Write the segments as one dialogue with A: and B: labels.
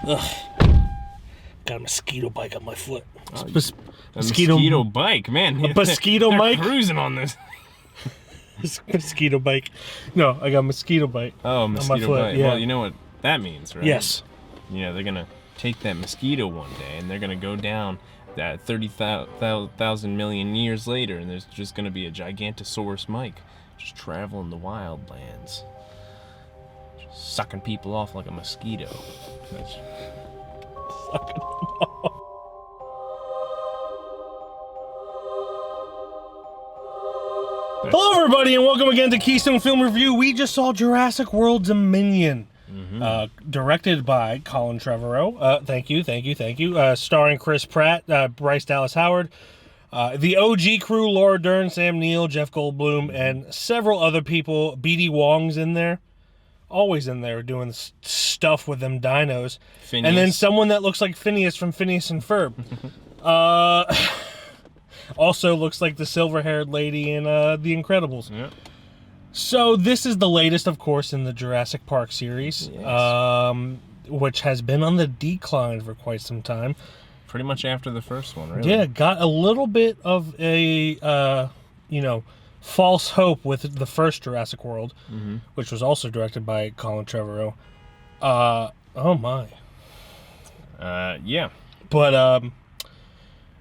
A: Ugh. Got a mosquito bite on my foot.
B: A mosquito bike, man.
A: A mosquito bike?
B: Cruising on this.
A: Mosquito bite. No, I got a mosquito bite.
B: Oh, mosquito
A: on my foot,
B: bite.
A: yeah.
B: Well, you know what that means, right?
A: Yes.
B: You know, they're going to take that mosquito one day and they're going to go down that 30,000 million years later, and there's just going to be a Gigantosaurus Mike just traveling the wildlands, just sucking people off like a mosquito.
A: Sucking them off. Hello, everybody, and welcome again to Keystone Film Review. We just saw Jurassic World Dominion, directed by Colin Trevorrow. Thank you. Starring Chris Pratt, Bryce Dallas Howard, the OG crew: Laura Dern, Sam Neill, Jeff Goldblum, and several other people. BD Wong's in there, always in there doing stuff with them dinos.
B: Phineas.
A: And then someone that looks like Phineas from Phineas and Ferb. Also looks like the silver-haired lady in The Incredibles.
B: Yep.
A: So this is the latest, of course, in the Jurassic Park series,
B: Yes.
A: which has been on the decline for quite some time.
B: Pretty much after the first one, really.
A: Yeah, got a little bit of a, false hope with the first Jurassic World, which was also directed by Colin Trevorrow. Oh my.
B: Yeah.
A: But,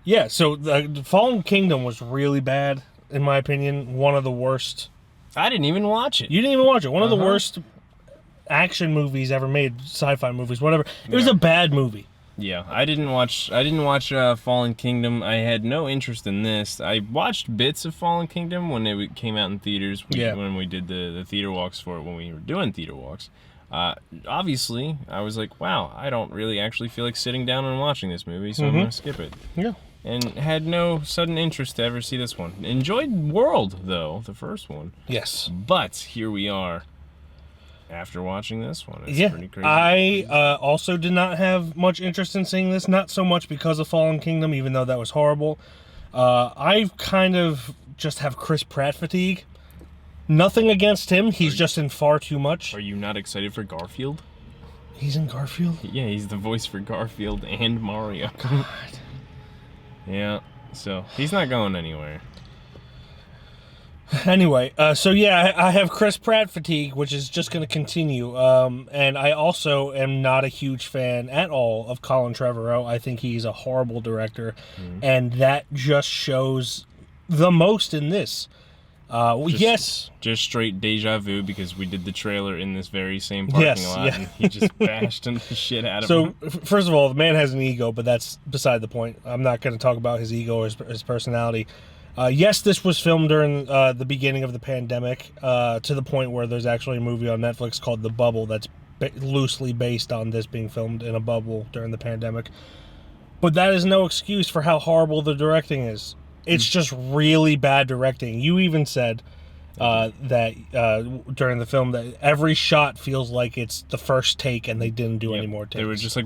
A: yeah, so the Fallen Kingdom was really bad, in my opinion. One of the worst.
B: I didn't even watch it.
A: You didn't even watch it. One of the worst action movies ever made, sci-fi movies, whatever. It was a bad movie.
B: Yeah, I didn't watch Fallen Kingdom. I had no interest in this. I watched bits of Fallen Kingdom when it came out in theaters. When we did the theater walks for it, when we were doing theater walks. Obviously, I was like, wow, I don't really actually feel like sitting down and watching this movie, so I'm going to skip it.
A: Yeah.
B: And had no sudden interest to ever see this one. Enjoyed World, though, the first one.
A: Yes.
B: But here we are after watching this one. It's pretty crazy.
A: I also did not have much interest in seeing this, not so much because of Fallen Kingdom, even though that was horrible. I kind of just have Chris Pratt fatigue. Nothing against him, he's just in far too much.
B: Are you not excited for Garfield?
A: He's in Garfield?
B: Yeah, he's the voice for Garfield and Mario.
A: God.
B: Yeah, so he's not going anywhere.
A: Anyway, so yeah, I have Chris Pratt fatigue, which is just going to continue. And I also am not a huge fan at all of Colin Trevorrow. I think he's a horrible director, and that just shows the most in this.
B: Just straight deja vu, because we did the trailer in this very same parking lot, and he just bashed the shit out of him.
A: So, first of all, the man has an ego, but that's beside the point. I'm not going to talk about his ego or his personality. Yes, this was filmed during the beginning of the pandemic, to the point where there's actually a movie on Netflix called The Bubble that's loosely based on this being filmed in a bubble during the pandemic. But that is no excuse for how horrible the directing is. It's just really bad directing. You even said that during the film that every shot feels like it's the first take and they didn't do any more takes.
B: They were just like,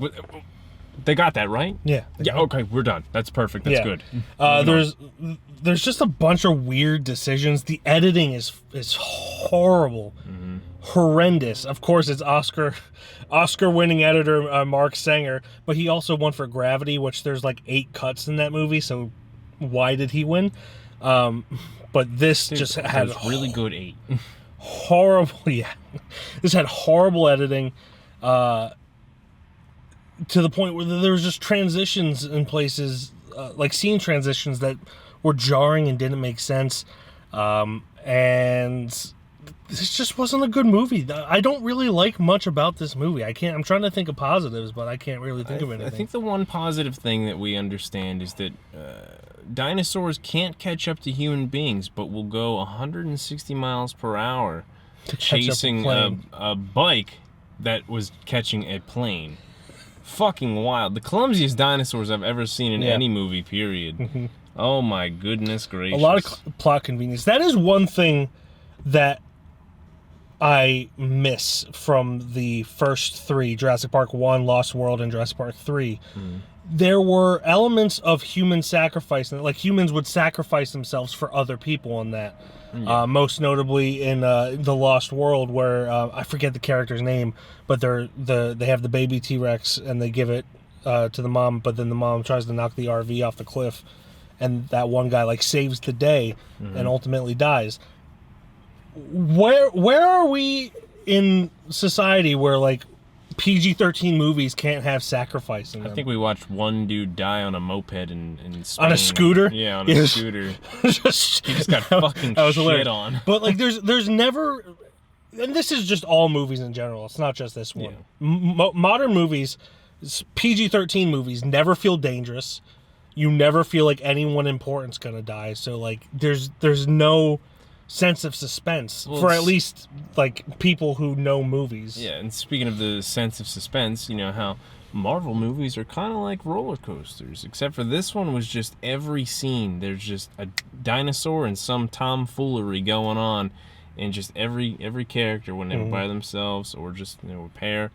B: they got that, right?
A: Yeah.
B: Yeah, okay, we're done. That's perfect. That's good.
A: There's just a bunch of weird decisions. The editing is horrible. Horrendous. Of course, it's Oscar-winning editor Mark Sanger, but he also won for Gravity, which there's like 8 cuts in that movie, so why did he win? But this just had
B: really good 8.
A: Horrible, yeah. This had horrible editing, to the point where there was just transitions in places, like scene transitions that were jarring and didn't make sense. And this just wasn't a good movie. I don't really like much about this movie. I'm trying to think of positives, but I can't really think of anything.
B: I think the one positive thing that we understand is that dinosaurs can't catch up to human beings, but will go 160 miles per hour chasing a bike that was catching a plane. Fucking wild. The clumsiest dinosaurs I've ever seen in any movie, period. Oh my goodness gracious.
A: A lot of plot convenience. That is one thing that I miss from the first three, Jurassic Park 1, Lost World, and Jurassic Park 3. There were elements of human sacrifice, like humans would sacrifice themselves for other people in that. Most notably in the Lost World, where I forget the character's name, but they have the baby T-Rex and they give it to the mom, but then the mom tries to knock the RV off the cliff, and that one guy like saves the day and ultimately dies. Where are we in society where like PG-13 movies can't have sacrifice in them?
B: I think we watched one dude die on a moped in Spain.
A: On a scooter?
B: Yeah, on a scooter. He just got fucking shit on.
A: But like there's never, and this is just all movies in general, it's not just this one. Modern movies, PG-13 movies, never feel dangerous. You never feel like anyone important's gonna die, so like there's no sense of suspense for at least like people who know movies.
B: Yeah, and speaking of the sense of suspense, you know how Marvel movies are kind of like roller coasters, except for this one was just every scene there's just a dinosaur and some tomfoolery going on, and just every character, when they were by themselves or just a pair,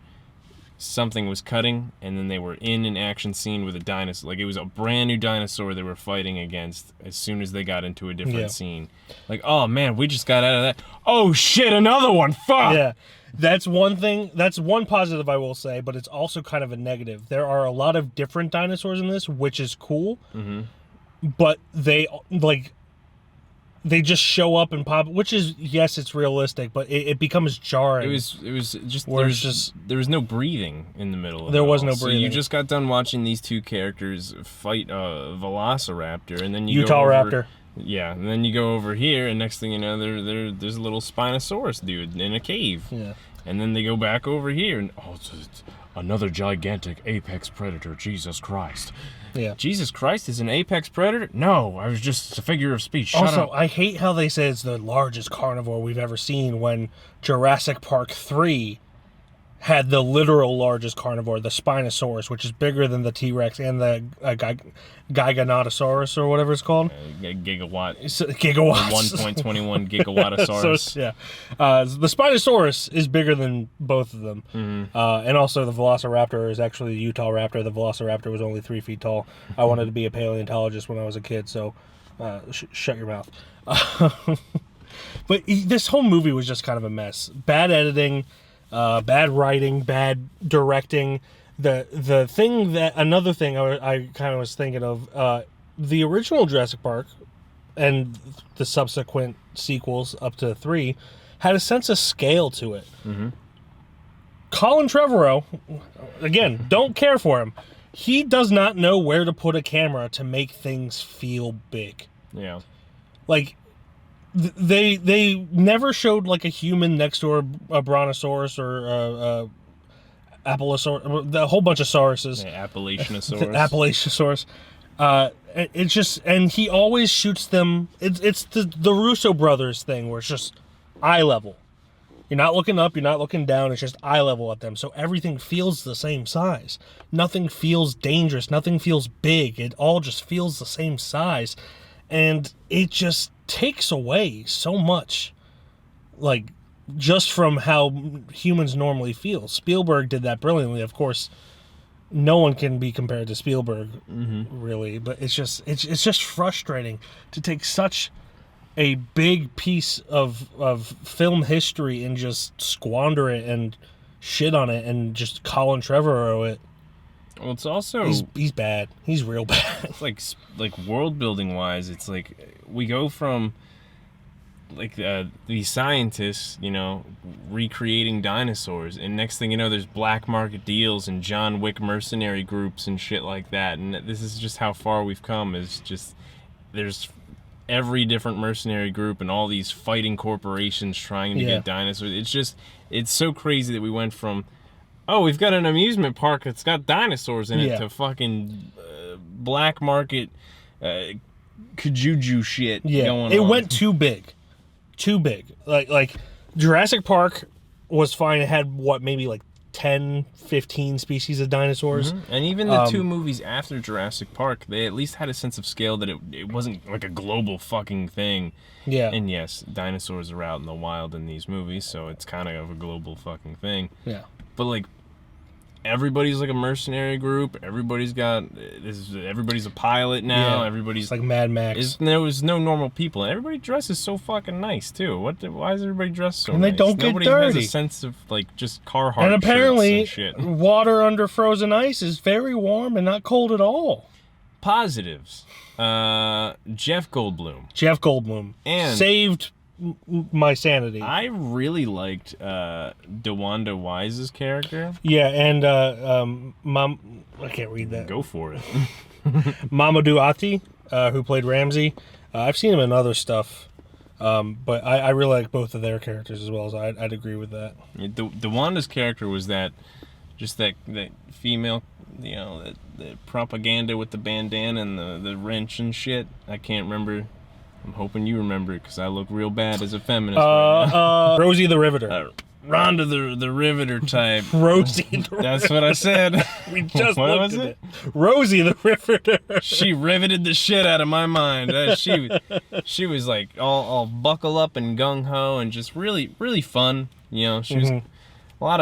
B: something was cutting, and then they were in an action scene with a dinosaur. Like, it was a brand new dinosaur they were fighting against as soon as they got into a different scene. Like, oh man, we just got out of that. Oh shit, another one. Fuck.
A: Yeah. That's one thing. That's one positive I will say, but it's also kind of a negative. There are a lot of different dinosaurs in this, which is cool. But they just show up and pop, which is, yes, it's realistic, but it becomes jarring.
B: It was just there was no breathing in the middle of it.
A: There was no
B: So
A: breathing.
B: you just got done watching these two characters fight a velociraptor, and then you
A: Utah
B: go over,
A: Raptor.
B: Yeah, and then you go over here, and next thing you know, there's a little Spinosaurus dude in a cave.
A: Yeah.
B: And then they go back over here, and it's another gigantic apex predator. Jesus Christ.
A: Yeah.
B: Jesus Christ is an apex predator? No, I was just a figure of speech. Shut
A: Also,
B: up.
A: I hate how they say it's the largest carnivore we've ever seen when Jurassic Park 3 had the literal largest carnivore, the Spinosaurus, which is bigger than the T-Rex and the Giganotosaurus or whatever it's called.
B: Gigawatt.
A: Gigawatts.
B: 1.21 gigawattosaurus.
A: Yeah. The Spinosaurus is bigger than both of them. And also the Velociraptor is actually the Utah Raptor. The Velociraptor was only 3 feet tall. I wanted to be a paleontologist when I was a kid, so shut your mouth. But this whole movie was just kind of a mess. Bad editing, bad writing, bad directing. Another thing I kind of was thinking of, the original Jurassic Park and the subsequent sequels up to 3 had a sense of scale to it. Colin Trevorrow, again, don't care for him. He does not know where to put a camera to make things feel big.
B: Yeah.
A: Like, they never showed like a human next to a brontosaurus or a Apollosaurus, the whole bunch of sauruses.
B: Yeah, Appalachianosaurus.
A: The Appalachiosaurus. It's just, and he always shoots them. It's the Russo brothers thing where it's just eye level. You're not looking up, you're not looking down. It's just eye level at them. So everything feels the same size. Nothing feels dangerous. Nothing feels big. It all just feels the same size, and it just takes away so much, like, just from how humans normally feel. Spielberg did that brilliantly. Of course, no one can be compared to Spielberg, really. But it's just frustrating to take such a big piece of film history and just squander it and shit on it and just Colin Trevorrow it.
B: Well, it's also
A: he's bad. He's real bad.
B: It's like world building wise, it's like we go from like these scientists, recreating dinosaurs, and next thing you know, there's black market deals and John Wick mercenary groups and shit like that. And this is just how far we've come. Is just there's every different mercenary group and all these fighting corporations trying to get dinosaurs. It's so crazy that we went from, oh, we've got an amusement park that's got dinosaurs in it, to fucking black market kajuju shit going on.
A: It went too big. Like Jurassic Park was fine. It had maybe like 10, 15 species of dinosaurs.
B: And even the two movies after Jurassic Park, they at least had a sense of scale that it wasn't like a global fucking thing.
A: Yeah.
B: And yes, dinosaurs are out in the wild in these movies, so it's kind of a global fucking thing.
A: Yeah.
B: But like, everybody's like a mercenary group. Everybody's a pilot now.
A: Yeah.
B: Everybody's
A: it's like Mad Max.
B: There was no normal people, and everybody dresses so fucking nice too. Why is everybody dressed so
A: and
B: nice?
A: They don't
B: Nobody
A: get dirty.
B: has a sense of like just Carhartt
A: and apparently,
B: shirts and shit.
A: water under frozen ice is very warm and not cold at all.
B: Positives. Jeff Goldblum. And
A: saved my sanity.
B: I really liked DeWanda Wise's character.
A: Yeah, and I can't read that.
B: Go for it.
A: Mamadou Ati, who played Ramsey. I've seen him in other stuff, but I really like both of their characters as well. So I'd agree with that.
B: DeWanda's character was that female, that propaganda with the bandana and the wrench and shit. I can't remember. I'm hoping you remember it because I look real bad as a feminist right now.
A: Rosie the Riveter.
B: Rhonda the Riveter type.
A: Rosie the Riveter.
B: That's what I said.
A: We just
B: what
A: looked
B: was
A: at
B: it?
A: Rosie the Riveter.
B: She riveted the shit out of my mind. She was like all buckle up and gung ho and just really really fun. She was a lot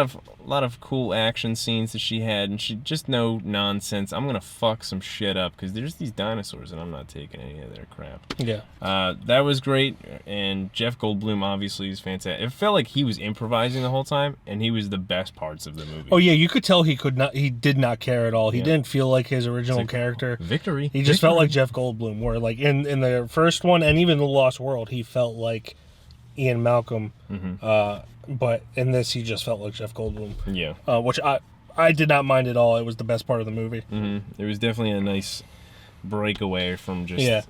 B: of cool action scenes that she had, and she just no nonsense. I'm gonna fuck some shit up because there's these dinosaurs and I'm not taking any of their crap.
A: Yeah.
B: That was great, and Jeff Goldblum obviously is fantastic. It felt like he was improvising the whole time, and he was the best parts of the movie.
A: Oh yeah, you could tell he did not care at all. He didn't feel like his original character.
B: Victory.
A: He just felt like Jeff Goldblum, where like in the first one and even The Lost World, he felt like Ian Malcolm. But in this, he just felt like Jeff Goldblum.
B: Yeah.
A: Which I did not mind at all. It was the best part of the movie.
B: It was definitely a nice breakaway from just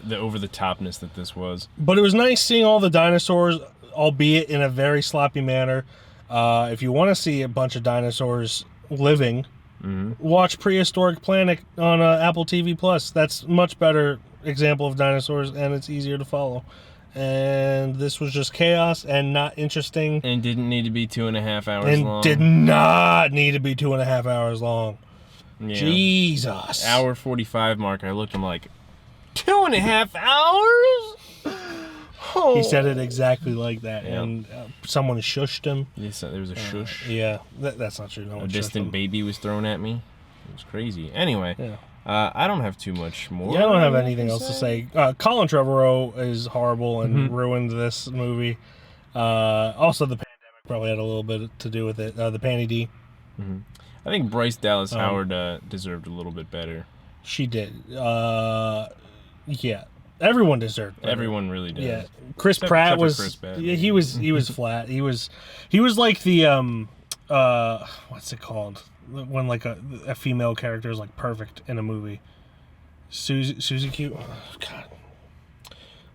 B: the over-the-topness that this was.
A: But it was nice seeing all the dinosaurs, albeit in a very sloppy manner. If you want to see a bunch of dinosaurs living, watch Prehistoric Planet on Apple TV+. That's a much better example of dinosaurs, and it's easier to follow. And this was just chaos and not interesting.
B: And didn't need to be 2.5 hours long.
A: And did not need to be 2.5 hours long.
B: Yeah.
A: Jesus.
B: Hour 45 mark, I looked, I'm like, 2.5 hours? Oh.
A: He said it exactly like that. Yeah. And someone shushed him.
B: Yes, there was a shush.
A: Yeah, that's not true. No
B: a distant baby was thrown at me. It was crazy. Anyway. Yeah. I don't have too much more.
A: Yeah, I don't have anything else to say. Colin Trevorrow is horrible and ruined this movie. Also, the pandemic probably had a little bit to do with it. The Panty D.
B: I think Bryce Dallas Howard deserved a little bit better.
A: She did. Yeah. Everyone deserved better.
B: Everyone really did.
A: Yeah. Chris Pratt was. Yeah, he was flat. He was like the what's it called? When like a female character is like perfect in a movie. Susie Q. Oh, God.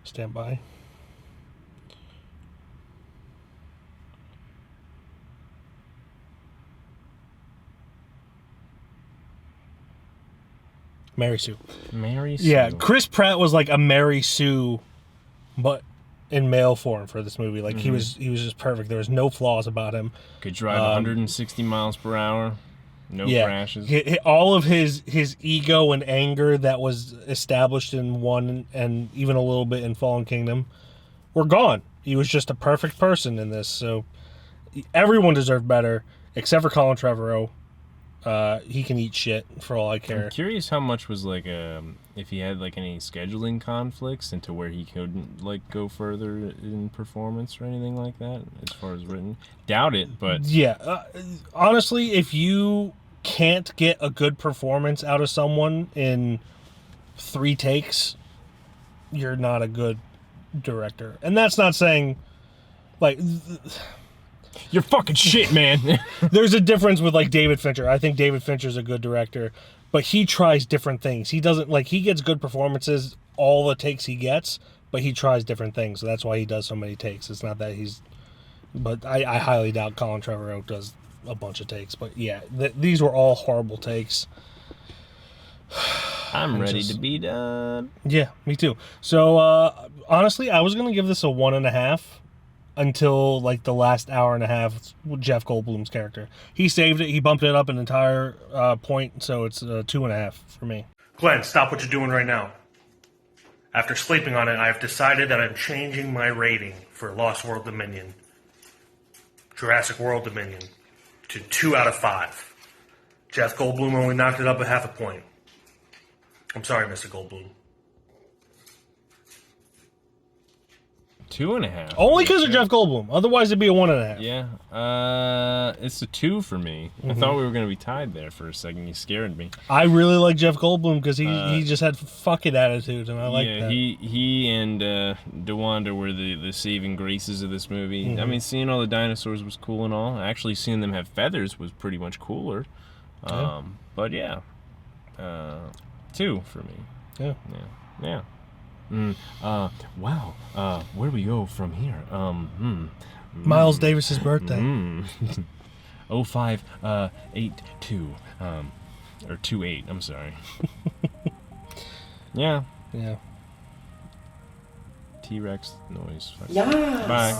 A: Stand by. Mary Sue.
B: Mary Sue.
A: Yeah, Chris Pratt was like a Mary Sue, but in male form for this movie. Like he was just perfect. There was no flaws about him.
B: Could drive 160 miles per hour. No crashes.
A: All of his ego and anger that was established in 1 and even a little bit in Fallen Kingdom were gone. He was just a perfect person in this. So everyone deserved better, except for Colin Trevorrow. He can eat shit for all I care.
B: I'm curious how much was like if he had like any scheduling conflicts into where he couldn't like go further in performance or anything like that as far as written. Doubt it, but
A: yeah. Honestly, if you can't get a good performance out of someone in 3 takes, you're not a good director. And that's not saying like
B: you're fucking shit, man.
A: There's a difference with like David Fincher. I think David Fincher's a good director, but he tries different things. He doesn't like he gets good performances all the takes he gets, but he tries different things. So that's why he does so many takes. It's not that he's, but I highly doubt Colin Trevorrow does a bunch of takes. But yeah, these were all horrible takes.
B: I'm ready to be done.
A: Yeah, me too. So honestly, I was gonna give this a 1.5. until like the last hour and a half with Jeff Goldblum's character. He saved it. He bumped it up an entire point, so it's 2.5 for me. Glenn, stop what you're doing right now. After sleeping on it, I have decided that I'm changing my rating for Lost World Dominion, Jurassic World Dominion, to 2 out of 5. Jeff Goldblum only knocked it up a 0.5 point. I'm sorry, Mr. Goldblum.
B: 2.5.
A: Only because of Jeff Goldblum. Otherwise, it'd be a 1.5.
B: Yeah. It's a 2 for me. I thought we were going to be tied there for a second. You scared me.
A: I really like Jeff Goldblum because he just had fucking attitude, and I like that.
B: He and DeWanda were the saving graces of this movie. I mean, seeing all the dinosaurs was cool and all. Actually, seeing them have feathers was pretty much cooler. But yeah, 2 for me. Yeah. Wow. Where do we go from here?
A: Miles Davis's birthday.
B: 0582. Or 28. I'm sorry. Yeah. T-Rex noise.
C: Yeah.
B: Bye.